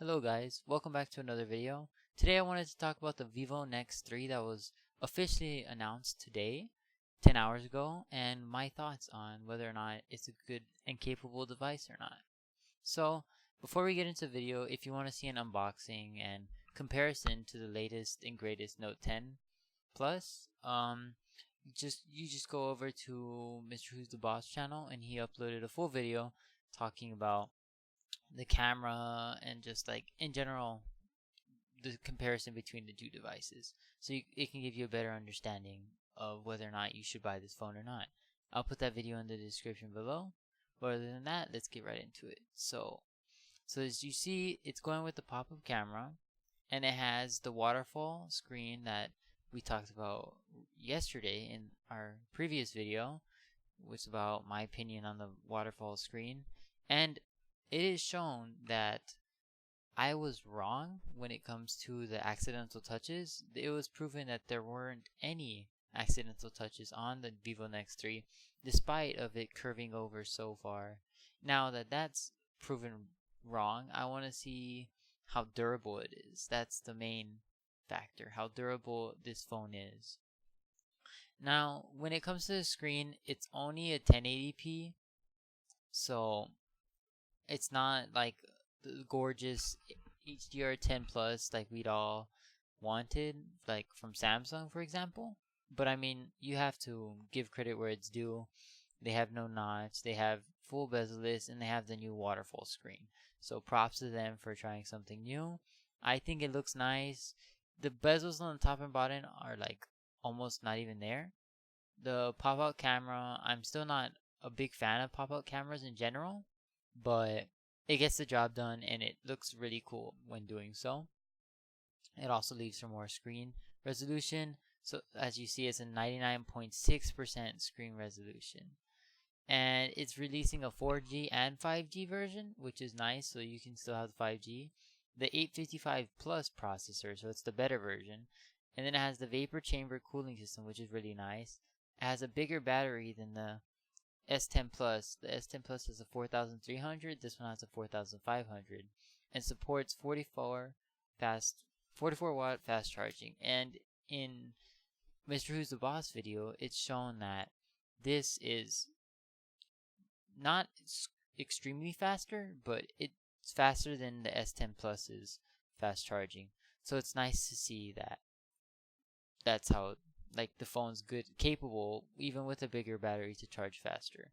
Hello guys, welcome back to another video. Today I wanted to talk about the Vivo Nex 3 that was officially announced today, 10 hours ago, and my thoughts on whether or not it's a good and capable device or not. So, before we get into the video, if you want to see an unboxing and comparison to the latest and greatest Note 10 Plus, you just go over to Mr. Who's the Boss channel and he uploaded a full video talking about the camera and just like in general the comparison between the two devices, so it can give you a better understanding of whether or not you should buy this phone or not. I'll put that video in the description below, but other than that, let's get right into it. So as you see, it's going with the pop-up camera, and it has the waterfall screen that we talked about yesterday in our previous video, which is about my opinion on the waterfall screen. And it is shown that I was wrong when it comes to the accidental touches. It was proven that there weren't any accidental touches on the Vivo Nex 3, despite of it curving over so far. Now that that's proven wrong, I want to see how durable it is. That's the main factor, how durable this phone is. Now, when it comes to the screen, it's only a 1080p, so it's not like the gorgeous HDR10 Plus like we'd all wanted, like from Samsung, for example. But I mean, you have to give credit where it's due. They have no notch, they have full bezel-less, and they have the new waterfall screen. So props to them for trying something new. I think it looks nice. The bezels on the top and bottom are like almost not even there. The pop-out camera, I'm still not a big fan of pop-out cameras in general, but it gets the job done and it looks really cool when doing so. It also leaves for more screen resolution. So as you see, it's a 99.6% screen resolution. And it's releasing a 4G and 5G version, which is nice, so you can still have the 5G. The 855 Plus processor, so it's the better version. And then it has the vapor chamber cooling system, which is really nice. It has a bigger battery than the S10 Plus. The S10 Plus has a 4300, this one has a 4500, and supports 44 watt fast charging. And in Mr. Who's the Boss video, it's shown that this is not extremely faster, but it's faster than the S10 Plus's fast charging. So it's nice to see that that's how like the phone's capable even with a bigger battery to charge faster.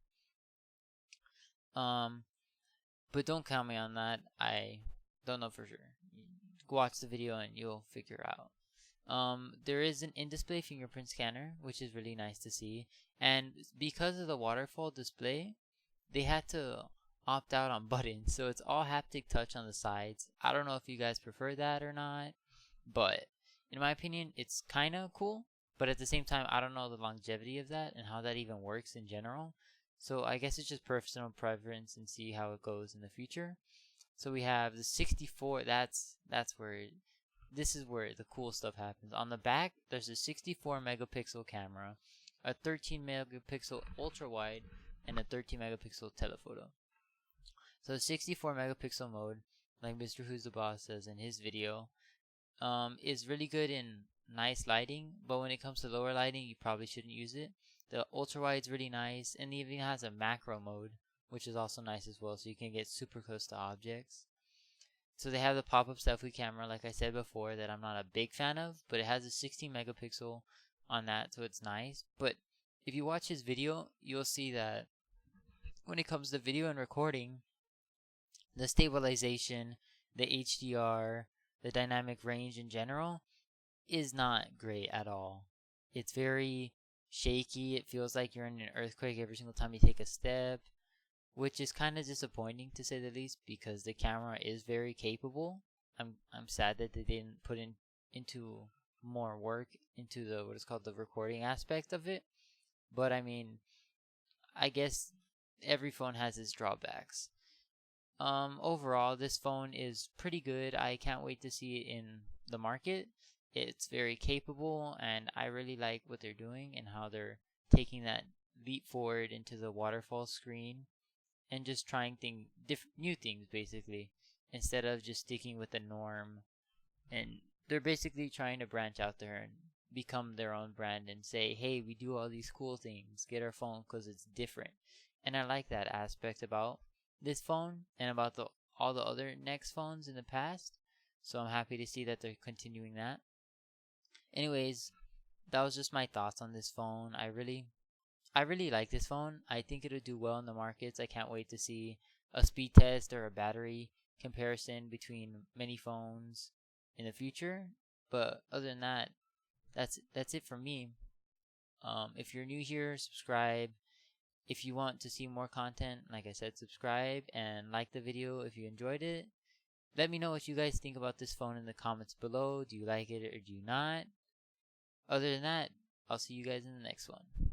But don't count me on that. I don't know for sure. Watch the video and you'll figure out. There is an in-display fingerprint scanner, which is really nice to see. And because of the waterfall display, they had to opt out on buttons, so it's all haptic touch on the sides. I don't know if you guys prefer that or not, but in my opinion, it's kind of cool. But at the same time, I don't know the longevity of that and how that even works in general. So I guess it's just personal preference and see how it goes in the future. So we have the 64. That's where this is where the cool stuff happens. On the back, there's a 64 megapixel camera, a 13 megapixel ultra wide, and a 13 megapixel telephoto. So 64 megapixel mode, like Mr. Who's the Boss says in his video, is really good in nice lighting, but when it comes to lower lighting, you probably shouldn't use it. The ultra wide is really nice, and it even has a macro mode, which is also nice as well, so you can get super close to objects. So they have the pop-up selfie camera, like I said before, that I'm not a big fan of, but it has a 16 megapixel on that, so it's nice. But if you watch his video, you'll see that when it comes to video and recording, the stabilization, the HDR, the dynamic range in general is not great at all. It's very shaky. It feels like you're in an earthquake every single time you take a step, which is kind of disappointing to say the least, because the camera is very capable. I'm sad that they didn't put into more work into the what is called the recording aspect of it. But I mean, I guess every phone has its drawbacks. Overall, this phone is pretty good. I can't wait to see it in the market. It's very capable, and I really like what they're doing and how they're taking that leap forward into the waterfall screen and just trying new things basically. instead of just sticking with the norm. And they're basically trying to branch out there and become their own brand and say, hey, we do all these cool things. Get our phone because it's different. And I like that aspect about this phone and about all the other Nex phones in the past. So I'm happy to see that they're continuing that. Anyways, that was just my thoughts on this phone. I really like this phone. I think it'll do well in the markets. I can't wait to see a speed test or a battery comparison between many phones in the future. But other than that, that's it for me. If you're new here, subscribe. If you want to see more content, like I said, subscribe and like the video if you enjoyed it. Let me know what you guys think about this phone in the comments below. Do you like it or do you not? Other than that, I'll see you guys in the next one.